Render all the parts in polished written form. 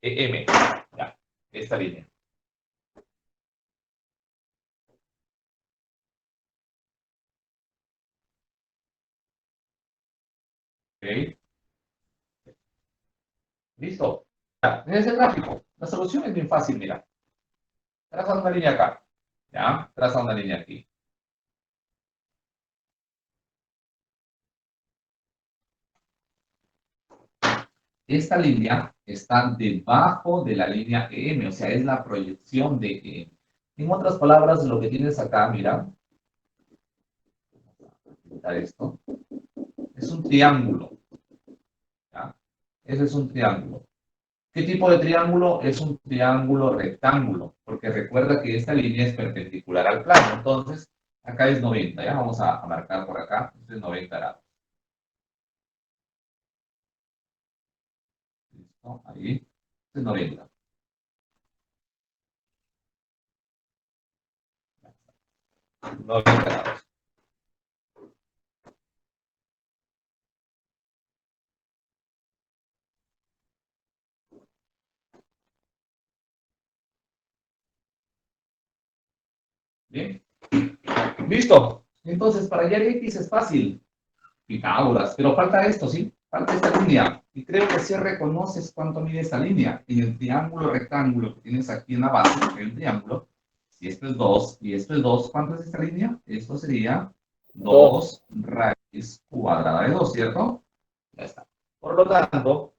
EM. Ya, esta línea. ¿Ok? ¿Listo? Ya, tienes el gráfico. La solución es bien fácil, mira. Traza una línea acá. ¿Ya? Traza una línea aquí. Esta línea está debajo de la línea EM, o sea, es la proyección de EM. En otras palabras, lo que tienes acá, mira, pintar esto, es un triángulo. ¿Ya? Ese es un triángulo. ¿Qué tipo de triángulo? Es un triángulo rectángulo, porque recuerda que esta línea es perpendicular al plano. Entonces, acá es 90, ya vamos a marcar por acá, este es 90 grados. ¿Listo? Ahí, este es 90. 90 grados. ¿Bien? ¿Listo? Entonces, para hallar X es fácil. Pitágoras, pero falta esto, ¿sí? Falta esta línea. Y creo que si reconoces cuánto mide esta línea. En el triángulo rectángulo que tienes aquí en la base, que hay un triángulo, si esto es 2 y esto es 2, ¿cuánto es esta línea? Esto sería Dos. 2 raíz cuadrada de 2, ¿cierto? Ya está. Por lo tanto,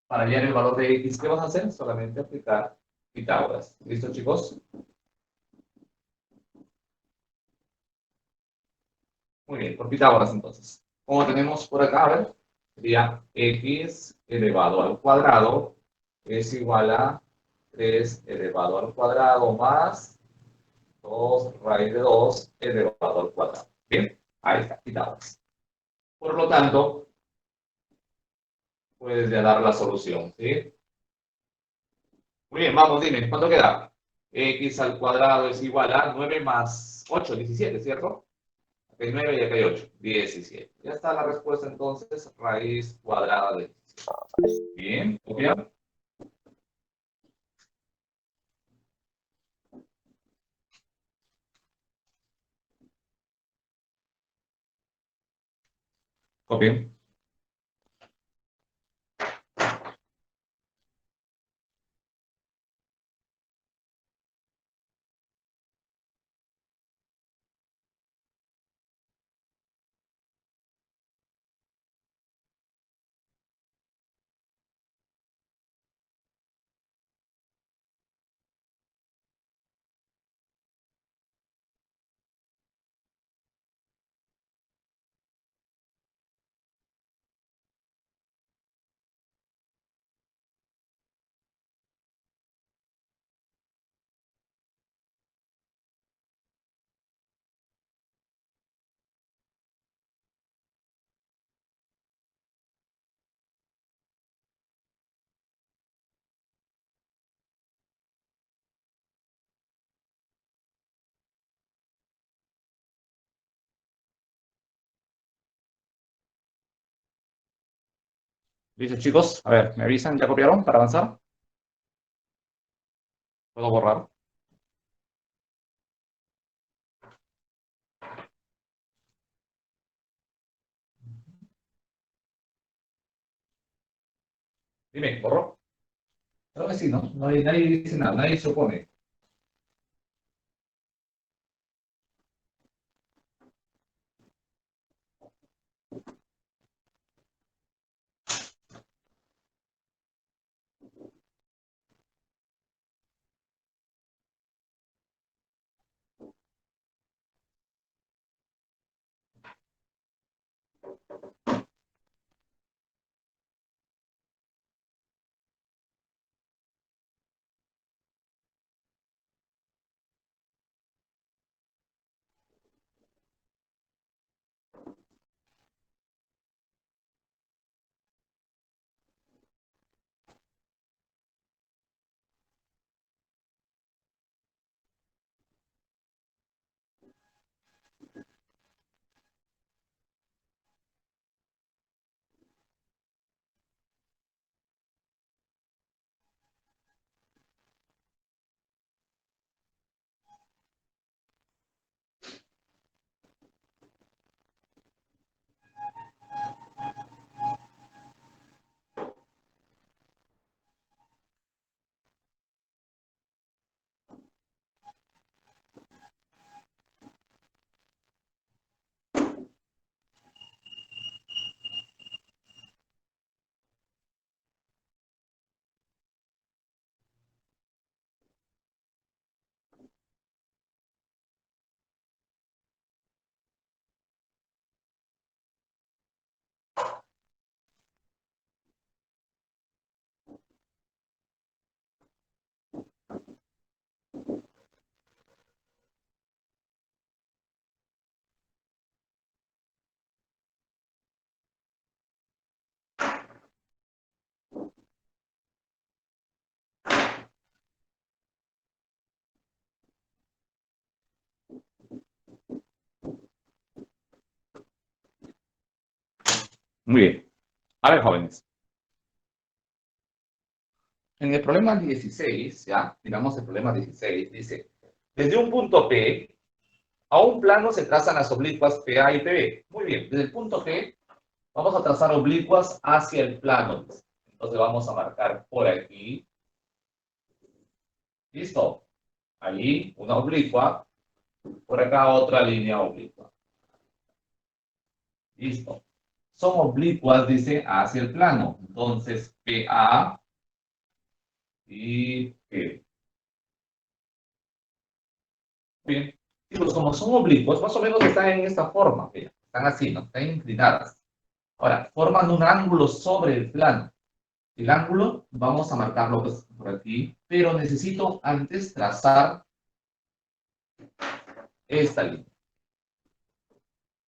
para hallar el valor de X, ¿qué vas a hacer? Solamente aplicar Pitágoras. ¿Listo, chicos? Muy bien, por Pitágoras entonces. Como tenemos por acá, a ver, sería x elevado al cuadrado es igual a 3 elevado al cuadrado más 2 raíz de 2 elevado al cuadrado. Bien, ahí está, Pitágoras. Por lo tanto, puedes ya dar la solución, ¿sí? Muy bien, vamos, dime, ¿cuánto queda? X al cuadrado es igual a 9 más 8, 17, ¿cierto? Acá hay 9 y acá hay 8, 17. Ya está la respuesta entonces, raíz cuadrada de 17. Bien, copiar, copiar. ¿Listo, chicos? A ver, ¿me avisan? ¿Ya copiaron para avanzar? ¿Puedo borrar? Dime, ¿borró? Creo que sí, ¿no? Nadie dice nada, nadie se opone. Muy bien. A ver, jóvenes. En el problema 16, ya, digamos el problema 16, dice, desde un punto P a un plano se trazan las oblicuas PA y PB. Muy bien, desde el punto P vamos a trazar oblicuas hacia el plano. Entonces vamos a marcar por aquí. ¿Listo? Ahí una oblicua, por acá otra línea oblicua. ¿Listo? Son oblicuas, dice, hacia el plano. Entonces, PA y P. Bien. Y pues como son oblicuos, más o menos están en esta forma. Mira, están así, ¿no? Están inclinadas. Ahora, forman un ángulo sobre el plano. El ángulo, vamos a marcarlo pues, por aquí, pero necesito antes trazar esta línea.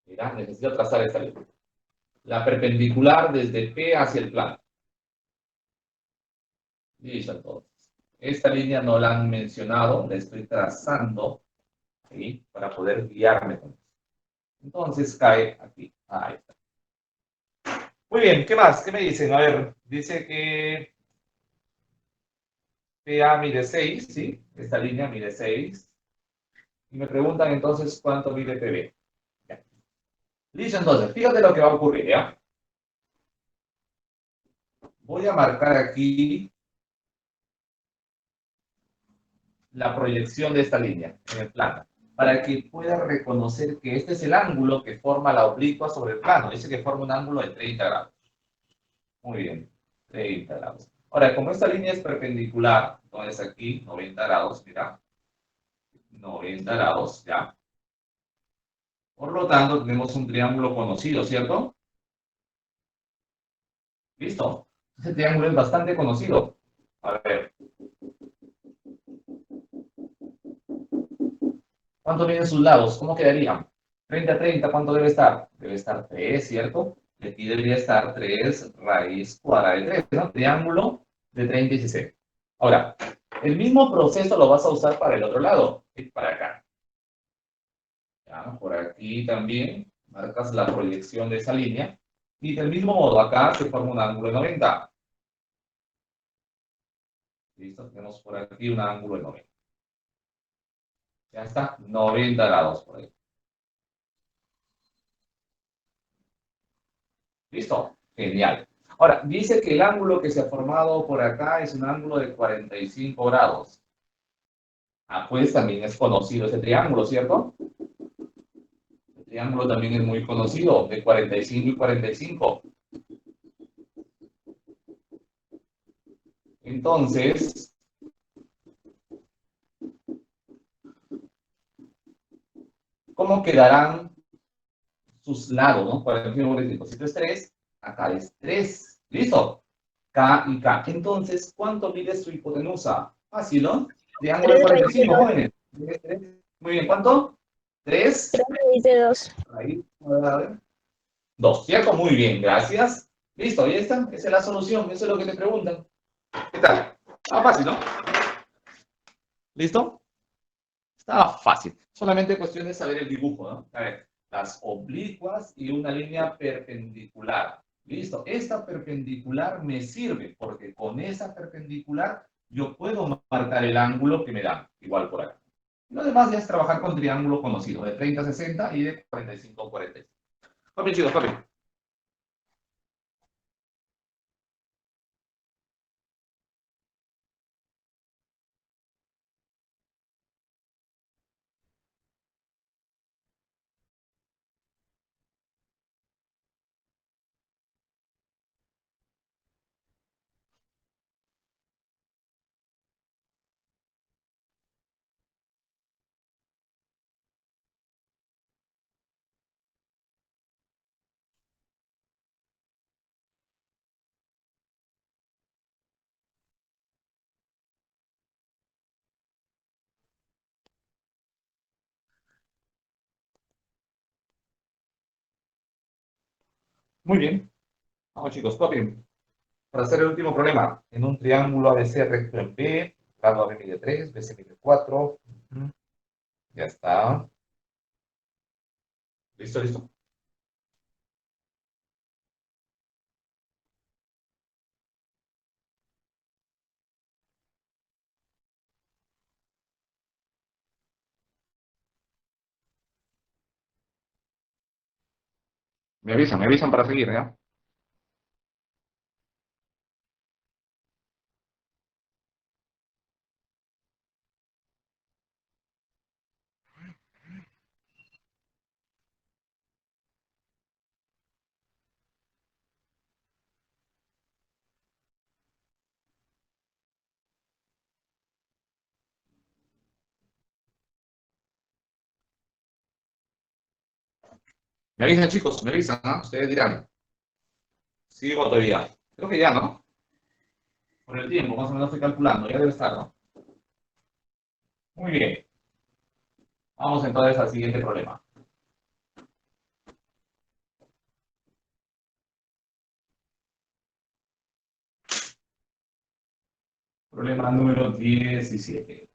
Mira, necesito trazar esta línea. La perpendicular desde P hacia el plano. Listo, entonces. Esta línea no la han mencionado, la estoy trazando, ¿sí? Para poder guiarme con esto. Entonces cae aquí. Ahí está. Muy bien, ¿qué más? ¿Qué me dicen? A ver, dice que PA mide 6, ¿sí? Esta línea mide 6. Y me preguntan entonces cuánto mide PB. Ya. Listo, entonces, fíjate lo que va a ocurrir, ¿ya? Voy a marcar aquí la proyección de esta línea en el plano, para que pueda reconocer que este es el ángulo que forma la oblicua sobre el plano. Dice que forma un ángulo de 30 grados. Muy bien, 30 grados. Ahora, como esta línea es perpendicular, entonces aquí 90 grados, mira, 90 grados, ya. Por lo tanto, tenemos un triángulo conocido, ¿cierto? ¿Listo? Ese triángulo es bastante conocido. A ver, ¿cuánto miden sus lados? ¿Cómo quedarían? 30 30, ¿cuánto debe estar? Debe estar 3, ¿cierto? Y aquí debería estar 3 raíz cuadrada de 3, ¿no? Triángulo de 30 y 16. Ahora, el mismo proceso lo vas a usar para el otro lado, y para acá. ¿Ya? Por aquí también marcas la proyección de esa línea. Y del mismo modo, acá se forma un ángulo de 90. ¿Listo? Tenemos por aquí un ángulo de 90. Ya está, 90 grados por ahí. ¿Listo? Genial. Ahora, dice que el ángulo que se ha formado por acá es un ángulo de 45 grados. Ah, pues también es conocido ese triángulo, ¿cierto? El triángulo también es muy conocido, de 45 y 45. Entonces, ¿cómo quedarán sus lados, no? 45 y 45. Si esto es 3, acá es 3. ¿Listo? K y K. Entonces, ¿cuánto mide su hipotenusa? Fácil, ¿no? Triángulo de 3 raíz de 45, 2. jóvenes. Muy bien, ¿cuánto? 3 3 raíz de 2. raíz cuadrada. 2, ¿cierto? Muy bien, gracias. Listo, ahí está. Esa es la solución. Eso es lo que te preguntan. ¿Qué tal? Estaba fácil, ¿no? ¿Listo? Estaba fácil. Solamente cuestión de saber el dibujo, ¿no? A ver, las oblicuas y una línea perpendicular. Listo. Esta perpendicular me sirve porque con esa perpendicular yo puedo marcar el ángulo que me da. Igual por acá. Lo demás ya es trabajar con triángulo conocido de 30 a 60 y de 45 a 45. Papi, chicos, papi. Muy bien. Vamos, chicos, papi. Para hacer el último problema, en un triángulo ABC recto en B, lado AB mide 3, BC mide 4. Ya está. ¿Listo, listo? Me avisan para seguir, ¿ya? Me avisan, chicos, me avisan, ¿no? Ustedes dirán. Sigo todavía. Creo que ya, ¿no? Por el tiempo, más o menos estoy calculando, ya debe estar, ¿no? Muy bien. Vamos entonces al siguiente problema. Problema número 17.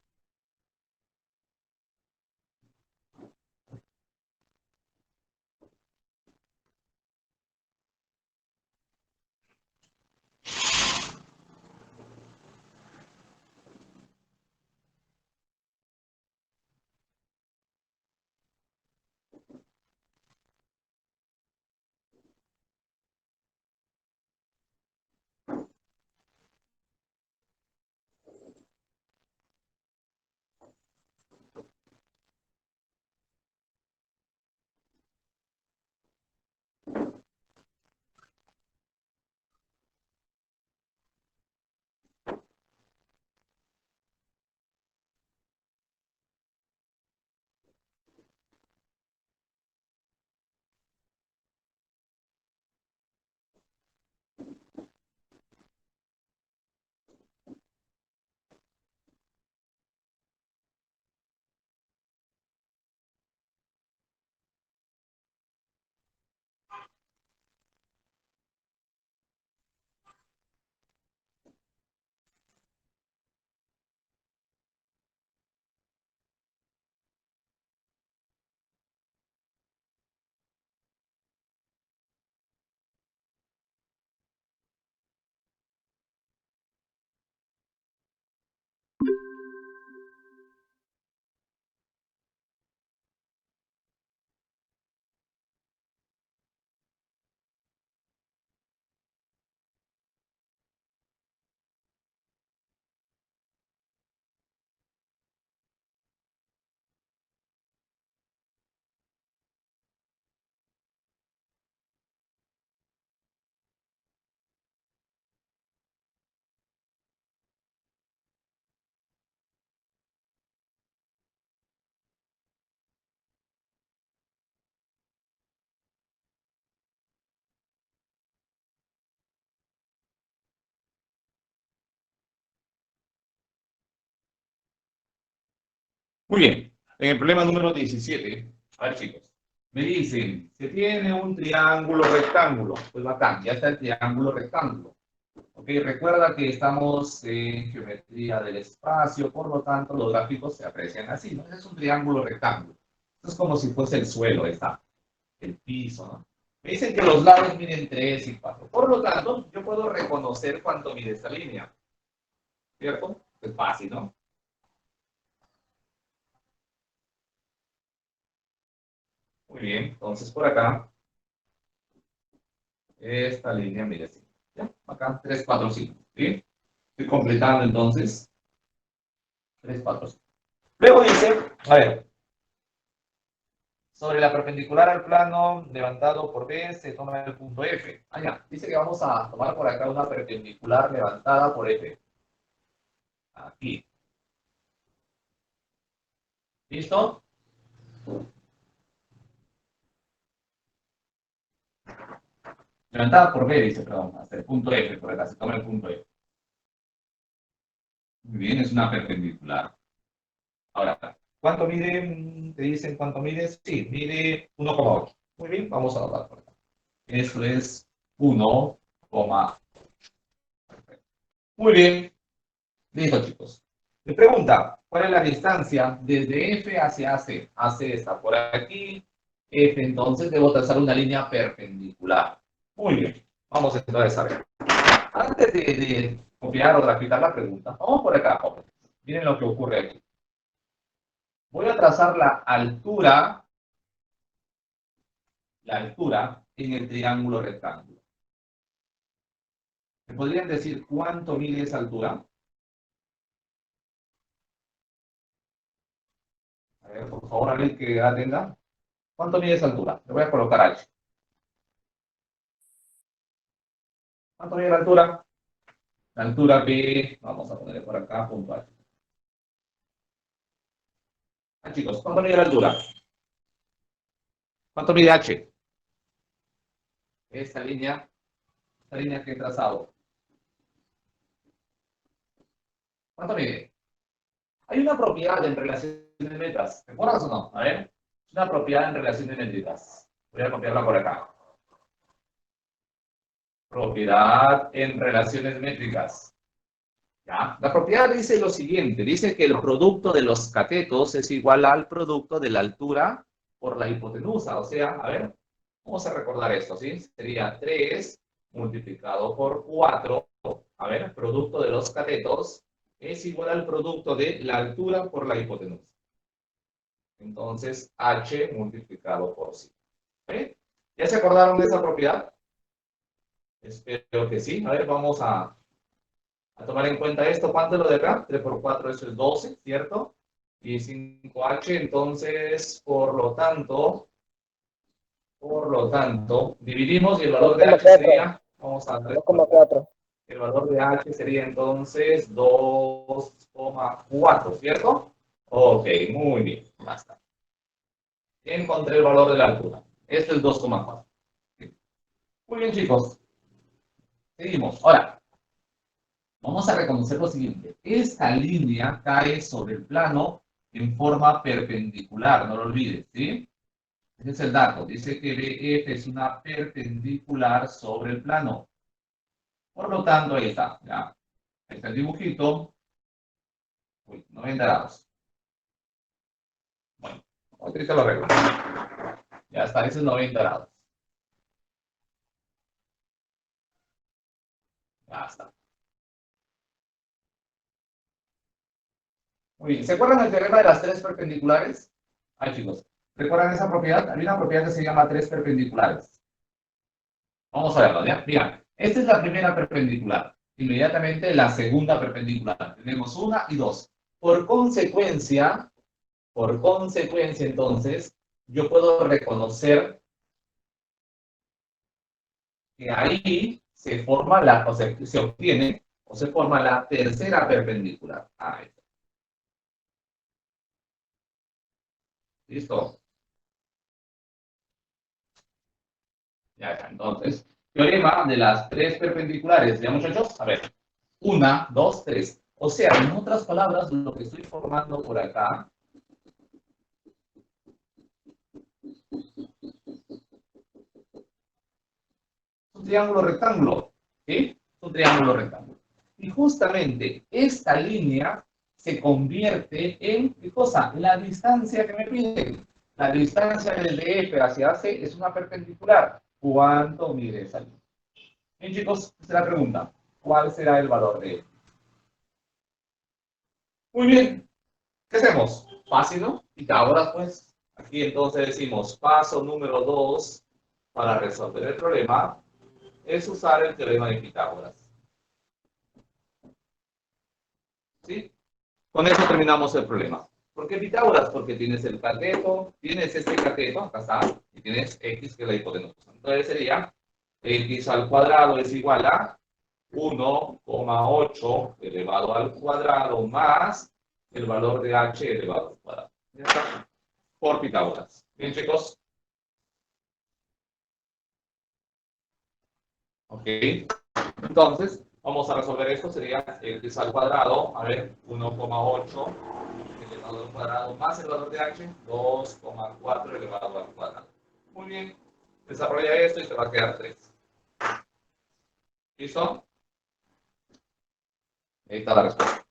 Muy bien. En el problema número 17, a ver, chicos, me dicen, se tiene un triángulo rectángulo. Pues bacán, ya está el triángulo rectángulo. Ok, recuerda que estamos en geometría del espacio, por lo tanto, los gráficos se aprecian así, ¿no? Es un triángulo rectángulo. Esto es como si fuese el suelo, ahí está, el piso, ¿no? Me dicen que los lados miden 3 y 4. Por lo tanto, yo puedo reconocer cuánto mide esta línea, ¿cierto? Es fácil, ¿no? Muy bien, entonces por acá, esta línea mide así. ¿Ya? Acá, 3, 4, 5. ¿Sí? Estoy completando entonces 3, 4, 5. Luego dice, a ver, sobre la perpendicular al plano levantado por B se toma el punto F. Ah, ya. Dice que vamos a tomar por acá una perpendicular levantada por F. Aquí. ¿Listo? Levantada por B, dice, perdón, hasta el punto F, por acá se toma el punto F. Muy bien, es una perpendicular. Ahora, ¿cuánto mide? ¿Te dicen cuánto mide? Sí, mide 1,8. Muy bien, vamos a anotar por acá. Eso es 1,8. Muy bien, listo, chicos. Me pregunta, ¿cuál es la distancia desde F hacia AC? AC está por aquí. F, entonces debo trazar una línea perpendicular. Muy bien, vamos entonces a ver. Antes de copiar o graficar la pregunta, vamos por acá, jóvenes. Miren lo que ocurre aquí. Voy a trazar la altura en el triángulo rectángulo. ¿Me podrían decir cuánto mide esa altura? A ver, por favor, alguien que atenga. ¿Cuánto mide esa altura? Le voy a colocar H. ¿Cuánto mide la altura? La altura B, vamos a ponerle por acá, punto H. Ah, chicos, ¿cuánto mide la altura? ¿Cuánto mide H? Esta línea que he trazado. ¿Cuánto mide? Hay una propiedad en relaciones métricas. ¿Te acuerdas o no? A ver. Es una propiedad en relaciones métricas. Voy a copiarla por acá. Propiedad en relaciones métricas. ¿Ya? La propiedad dice lo siguiente. Dice que el producto de los catetos es igual al producto de la altura por la hipotenusa. O sea, a ver, vamos a recordar esto, ¿sí? Sería 3 multiplicado por 4. A ver, producto de los catetos es igual al producto de la altura por la hipotenusa. Entonces, H multiplicado por 5. ¿Sí? ¿Ya se acordaron de esa propiedad? Espero que sí. A ver, vamos a tomar en cuenta esto. ¿Cuánto es lo de acá? 3 por 4, eso es 12, ¿cierto? Y 5H, entonces, por lo tanto, dividimos y el valor de H sería, vamos a 2,4. El valor de H sería entonces 2,4, ¿cierto? Ok, muy bien, basta. Encontré el valor de la altura. Este es 2,4. Muy bien, chicos. Seguimos. Ahora, vamos a reconocer lo siguiente. Esta línea cae sobre el plano en forma perpendicular, no lo olvides, ¿sí? Ese es el dato. Dice que BF es una perpendicular sobre el plano. Por lo tanto, ahí está. ¿Ya? Ahí está el dibujito. Uy, 90 grados. Bueno, ahorita lo arreglo. Ya está, ese es 90 grados. Ya está. Muy bien. ¿Se acuerdan del teorema de las tres perpendiculares? Ay, chicos. ¿Recuerdan esa propiedad? Hay una propiedad que se llama tres perpendiculares. Vamos a verlo, ¿ya? Mira, esta es la primera perpendicular. Inmediatamente la segunda perpendicular. Tenemos una y dos. Por consecuencia, entonces, yo puedo reconocer que ahí se forma o sea, se obtiene o se forma la tercera perpendicular. Ahí está. ¿Listo? Ya está. Entonces, teorema de las tres perpendiculares. ¿Ya, muchachos? A ver. Una, dos, tres. O sea, en otras palabras, lo que estoy formando por acá un triángulo rectángulo, ¿sí? Un triángulo rectángulo. Y justamente esta línea se convierte en, ¿qué cosa? La distancia que me piden. La distancia desde F hacia C es una perpendicular. ¿Cuánto mide esa línea? Bien, chicos, esta es la pregunta. ¿Cuál será el valor de F? Muy bien. ¿Qué hacemos? Fácil, ¿no? Pitágoras, pues. Aquí entonces decimos paso número 2 para resolver el problema es usar el teorema de Pitágoras. ¿Sí? Con eso terminamos el problema. ¿Por qué Pitágoras? Porque tienes el cateto, tienes este cateto, acá está, y tienes x que es la hipotenusa. Entonces sería x al cuadrado es igual a 1,8 elevado al cuadrado más el valor de h elevado al cuadrado. Ya está. Por Pitágoras. Bien, chicos. Ok. Entonces, vamos a resolver esto. Sería x al cuadrado, a ver, 1,8 elevado al cuadrado más el valor de h, 2,4 elevado al cuadrado. Muy bien. Desarrolla esto y te va a quedar 3. ¿Listo? Ahí está la respuesta.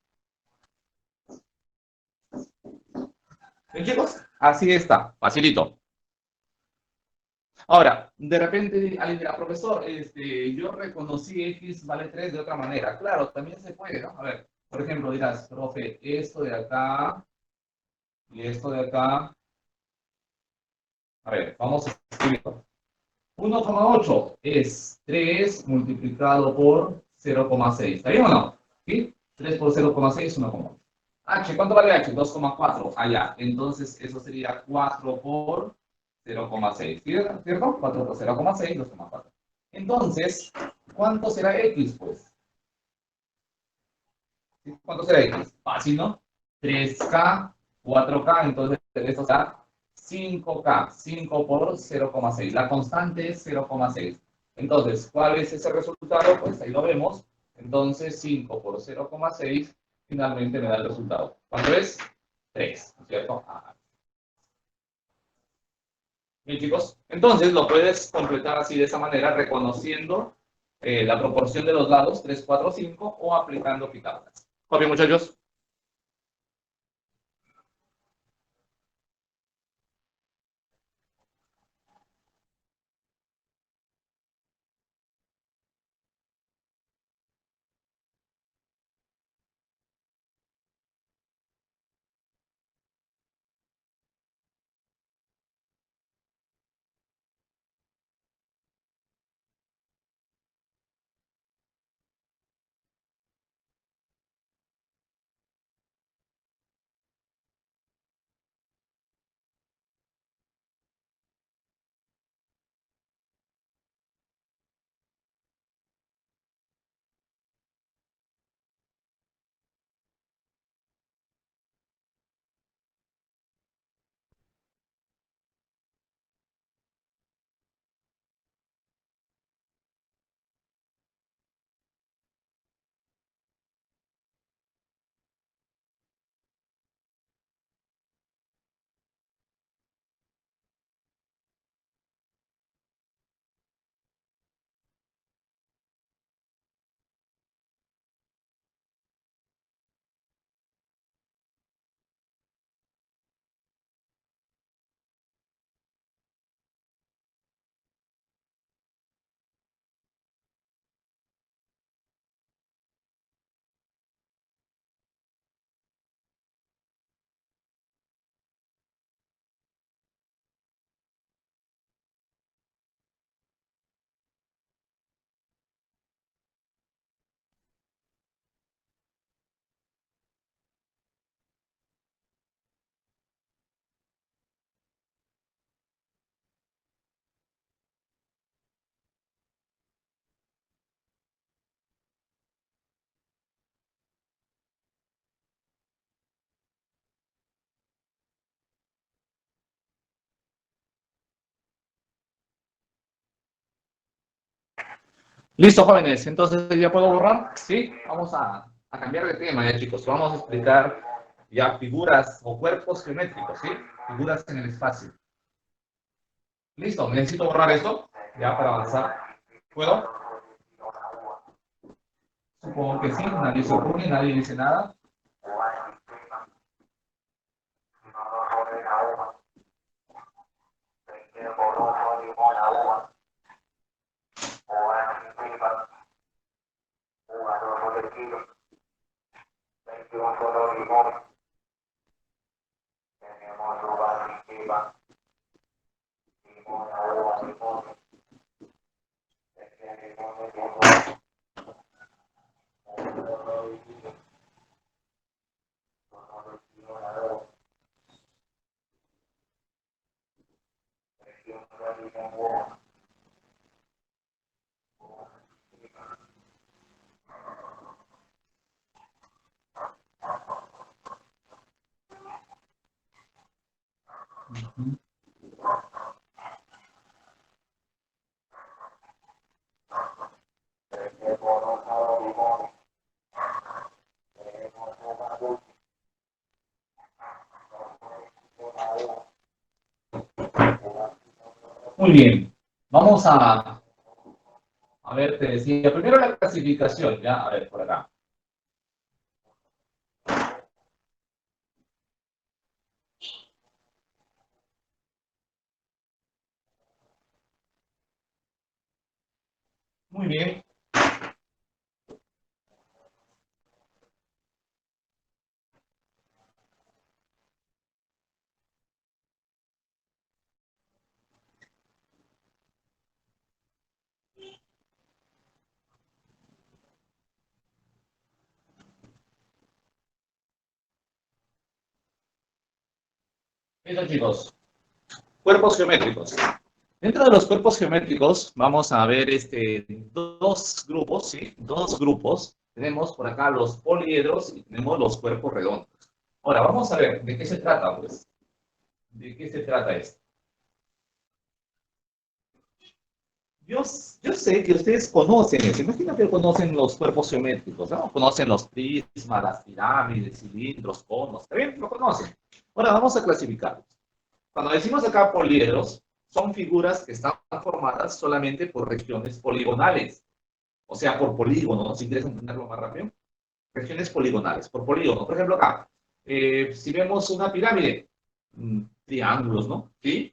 Bien, chicos, así está, facilito. Ahora, de repente alguien dirá, profesor, yo reconocí x vale 3 de otra manera. Claro, también se puede, ¿no? A ver, por ejemplo, dirás, profe, esto de acá y esto de acá. A ver, vamos a escribirlo. 1,8 es 3 multiplicado por 0,6. ¿Está bien o no? ¿Sí? 3 por 0,6 es 1,8. H, ¿cuánto vale H? 2,4. Allá. Entonces, eso sería 4 por 0,6. ¿Cierto? 4 por 0,6, 2,4. Entonces, ¿cuánto será X? Pues, ¿sí? ¿Cuánto será X? Fácil, ¿no? 3K, 4K, entonces esto será 5K. 5 por 0,6. La constante es 0,6. Entonces, ¿cuál es ese resultado? Pues ahí lo vemos. Entonces, 5 por 0,6 finalmente me da el resultado. ¿Cuánto es? 3, ¿no es cierto? Ah. Bien, chicos. Entonces, lo puedes completar así de esa manera, reconociendo la proporción de los lados, 3, 4, 5, o aplicando Pitágoras. ¿Está bien, muchachos? Listo, jóvenes. Entonces, ¿ya puedo borrar? Sí. Vamos a cambiar de tema, ya, chicos. Vamos a explicar ya figuras o cuerpos geométricos, ¿sí? Figuras en el espacio. Listo. Necesito borrar esto, ya, para avanzar. ¿Puedo? Supongo que sí. Nadie se opone, nadie dice nada. Muy bien. Vamos a ver, te decía, primero la clasificación, ya, a ver, por acá. Muy bien. Listo, chicos. Cuerpos geométricos. Dentro de los cuerpos geométricos vamos a ver dos grupos, ¿sí? Dos grupos. Tenemos por acá los poliedros y tenemos los cuerpos redondos. Ahora, vamos a ver de qué se trata, pues. ¿De qué se trata esto? Yo sé que ustedes conocen eso. Imagino que conocen los cuerpos geométricos, ¿no? Conocen los prismas, las pirámides, cilindros, conos. ¿También lo conocen? Ahora, vamos a clasificarlos. Cuando decimos acá poliedros, son figuras que están formadas solamente por regiones poligonales, o sea, por polígonos, si quieres entenderlo más rápido, regiones poligonales, por polígono. Por ejemplo, acá, si vemos una pirámide, triángulos, ¿no? ¿Sí?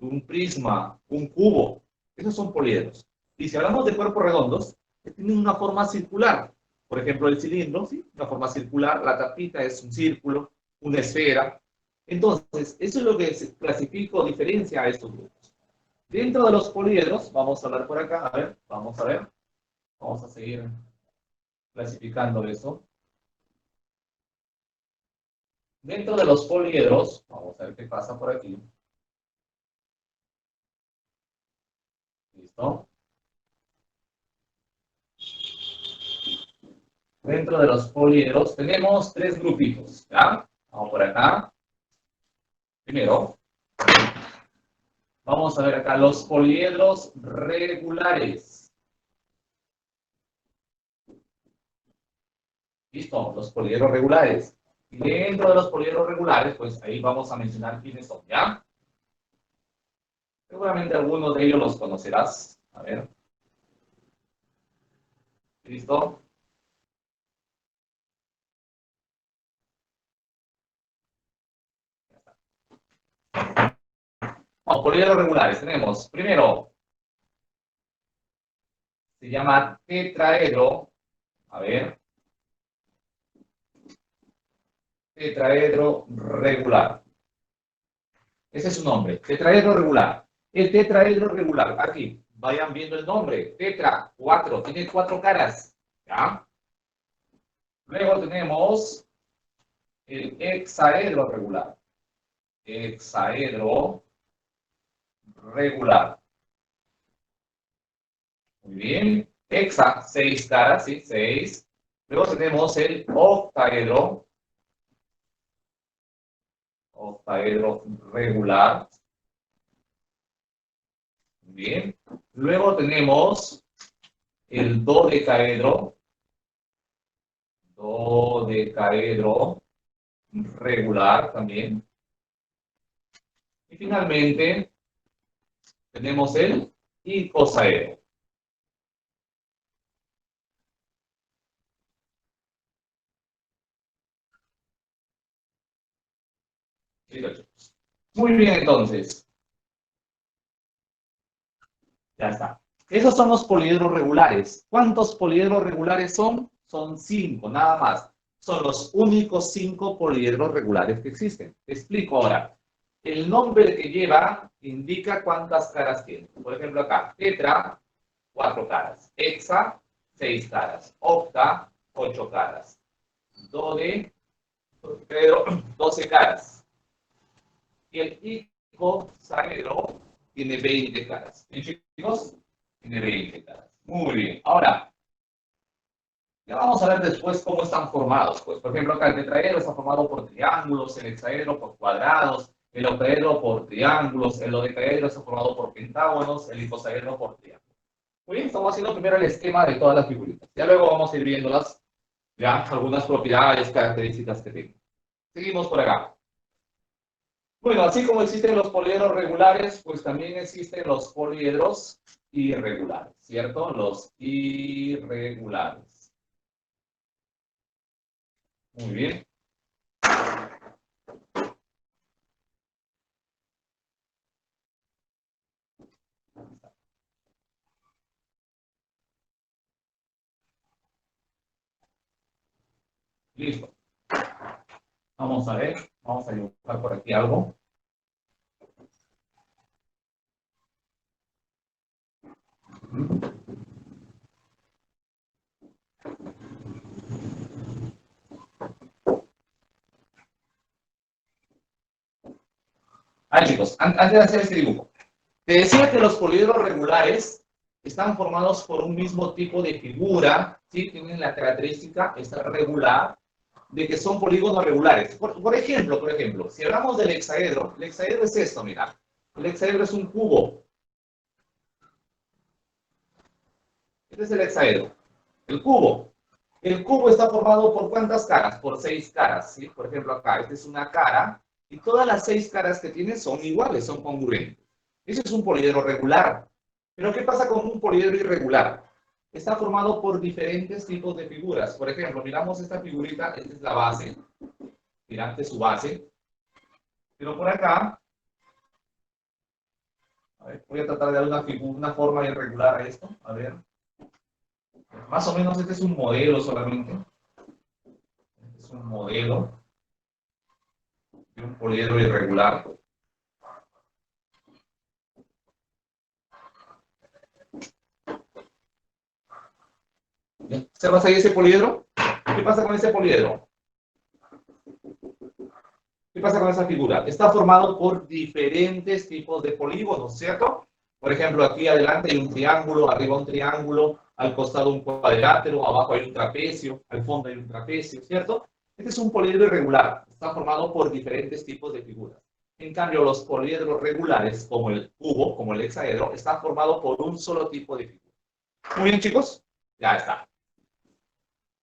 Un prisma, un cubo, esos son poliedros. Y si hablamos de cuerpos redondos, que tienen una forma circular. Por ejemplo, el cilindro, ¿sí? Una forma circular, la tapita es un círculo, una esfera. Entonces, eso es lo que clasifica o diferencia a estos grupos. Dentro de los poliedros, vamos a hablar por acá, a ver, vamos a ver, vamos a seguir clasificando eso. Dentro de los poliedros, vamos a ver qué pasa por aquí. ¿Listo? Dentro de los poliedros tenemos tres grupitos, ¿ya? Vamos por acá. Primero, vamos a ver acá los poliedros regulares. ¿Listo? Los poliedros regulares. Y dentro de los poliedros regulares, pues ahí vamos a mencionar quiénes son, ¿ya? Seguramente algunos de ellos los conocerás. A ver. ¿Listo? Vamos, poliedros regulares. Tenemos, primero, se llama tetraedro. A ver. Tetraedro regular. Ese es su nombre, tetraedro regular. El tetraedro regular, aquí, vayan viendo el nombre, tetra, 4, tiene 4 caras, ¿ya? Luego tenemos el hexaedro regular. Hexaedro regular. Muy bien. Hexa, 6 caras, ¿sí? 6. Luego tenemos el octaedro. Octaedro regular. Muy bien. Luego tenemos el dodecaedro. Dodecaedro regular también. Y finalmente tenemos el icosaedro. Muy bien, entonces. Ya está. Esos son los poliedros regulares. ¿Cuántos poliedros regulares son? Son 5, nada más. Son los únicos 5 poliedros regulares que existen. Te explico ahora. El nombre que lleva indica cuántas caras tiene. Por ejemplo, acá, tetra, 4 caras. Hexa, 6 caras. Octa, 8 caras. Dode, 12 caras. Y el icosaedro tiene 20 caras. ¿Bien, chicos? Tiene 20 caras. Muy bien. Ahora, ya vamos a ver después cómo están formados. Pues, por ejemplo, acá el tetraedro está formado por triángulos, el hexaedro por cuadrados, el octaedro por triángulos, el dodecaedro está formado por pentágonos, el icosaedro por triángulos. Muy bien, estamos haciendo primero el esquema de todas las figuritas. Ya luego vamos a ir viéndolas, ya, algunas propiedades, características que tienen. Seguimos por acá. Bueno, así como existen los poliedros regulares, pues también existen los poliedros irregulares, ¿cierto? Los irregulares. Muy bien. Listo. Vamos a ver. Vamos a dibujar por aquí algo. Ah, chicos, antes de hacer este dibujo, te decía que los poliedros regulares están formados por un mismo tipo de figura, ¿sí? Tienen la característica, esta regular, de que son polígonos regulares. Por ejemplo, si hablamos del hexaedro, el hexaedro es esto, mira. El hexaedro es un cubo. Este es el hexaedro. El cubo. El cubo está formado por ¿cuántas caras? Por 6 caras, ¿sí? Por ejemplo, acá, esta es una cara, y todas las 6 caras que tiene son iguales, son congruentes. Eso es un poliedro regular. Pero ¿qué pasa con un poliedro irregular? Está formado por diferentes tipos de figuras. Por ejemplo, miramos esta figurita, esta es la base. Mira, esta es su base. Pero por acá, a ver, voy a tratar de dar una forma irregular a esto. A ver. Más o menos este es un modelo solamente. Este es un modelo de un poliedro irregular. ¿Observas ahí ese poliedro? ¿Qué pasa con ese poliedro? ¿Qué pasa con esa figura? Está formado por diferentes tipos de polígonos, ¿cierto? Por ejemplo, aquí adelante hay un triángulo, arriba un triángulo, al costado un cuadrilátero, abajo hay un trapecio, al fondo hay un trapecio, ¿cierto? Este es un poliedro irregular, está formado por diferentes tipos de figuras. En cambio, los poliedros regulares, como el cubo, como el hexaedro, están formados por un solo tipo de figura. Muy bien, chicos, ya está.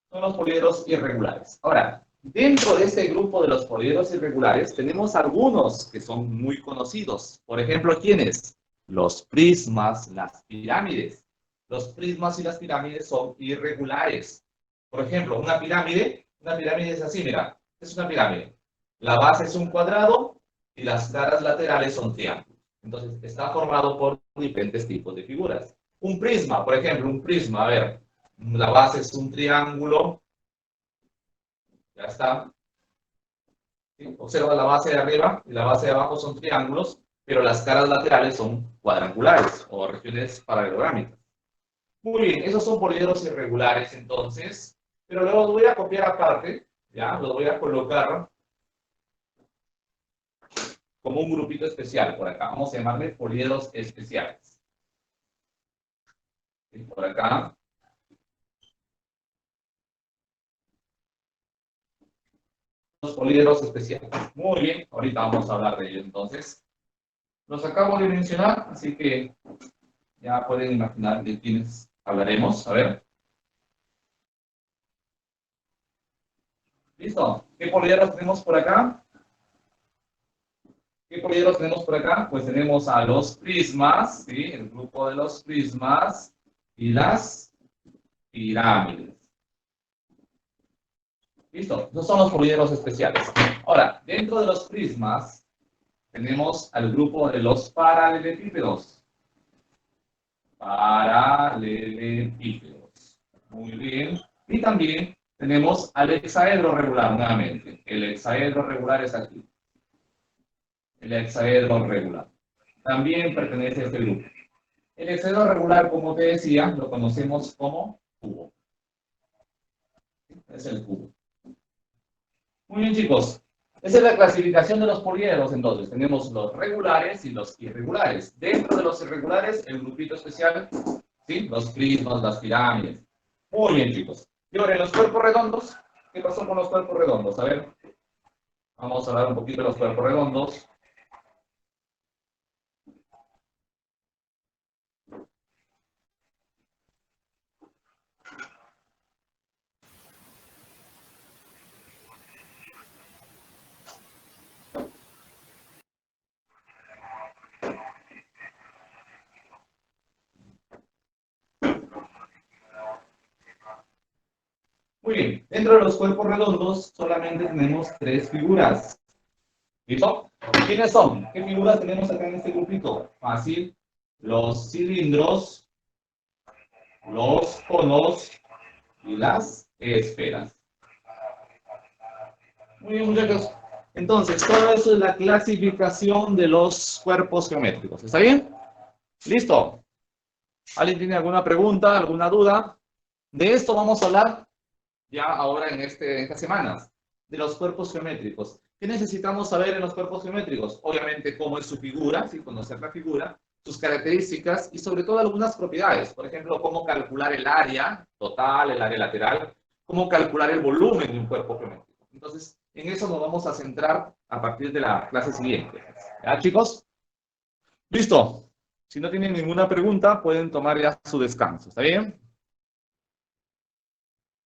Son los poliedros irregulares. Ahora, dentro de este grupo de los poliedros irregulares, tenemos algunos que son muy conocidos. Por ejemplo, ¿quiénes? Los prismas, las pirámides. Los prismas y las pirámides son irregulares. Por ejemplo, una pirámide es así, mira, es una pirámide. La base es un cuadrado y las caras laterales son triángulos. Entonces, está formado por diferentes tipos de figuras. Un prisma, por ejemplo, un prisma, a ver, la base es un triángulo. Ya está. ¿Sí? Observa la base de arriba y la base de abajo son triángulos, pero las caras laterales son cuadrangulares o regiones paralelogámicas. Muy bien, esos son poliedros irregulares entonces, pero luego los voy a copiar aparte, ya, los voy a colocar como un grupito especial por acá. Vamos a llamarle poliedros especiales. ¿Sí? Por acá. Los poliedros especiales. Muy bien, ahorita vamos a hablar de ellos entonces. Los acabo de mencionar, así que ya pueden imaginar de quiénes hablaremos. A ver. ¿Listo? ¿Qué poliedros tenemos por acá? ¿Qué poliedros tenemos por acá? Pues tenemos a los prismas, ¿sí? El grupo de los prismas y las pirámides. ¿Listo? Esos son los poliedros especiales. Ahora, dentro de los prismas tenemos al grupo de los paralelepípedos. Paralelepípedos. Muy bien. Y también tenemos al hexaedro regular nuevamente. El hexaedro regular es aquí. El hexaedro regular. También pertenece a este grupo. El hexaedro regular, como te decía, lo conocemos como cubo. Es el cubo. Muy bien, chicos. Esa es la clasificación de los poliedros, entonces. Tenemos los regulares y los irregulares. Dentro de los irregulares, el grupito especial, ¿sí? Los prismas, las pirámides. Muy bien, chicos. Y ahora, en los cuerpos redondos, ¿qué pasó con los cuerpos redondos? A ver, vamos a hablar un poquito de los cuerpos redondos. Muy bien, dentro de los cuerpos redondos solamente tenemos 3 figuras. ¿Listo? ¿Quiénes son? ¿Qué figuras tenemos acá en este grupito? Fácil. Los cilindros, los conos y las esferas. Muy bien, muchachos. Entonces, todo eso es la clasificación de los cuerpos geométricos. ¿Está bien? ¿Listo? ¿Alguien tiene alguna pregunta, alguna duda? De esto vamos a hablar ya ahora en estas semanas, de los cuerpos geométricos. ¿Qué necesitamos saber en los cuerpos geométricos? Obviamente, cómo es su figura, ¿sí? Conocer la figura, sus características y sobre todo algunas propiedades. Por ejemplo, cómo calcular el área total, el área lateral, cómo calcular el volumen de un cuerpo geométrico. Entonces, en eso nos vamos a centrar a partir de la clase siguiente. ¿Ya, chicos? Listo. Si no tienen ninguna pregunta, pueden tomar ya su descanso. ¿Está bien?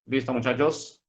Listo, muchachos.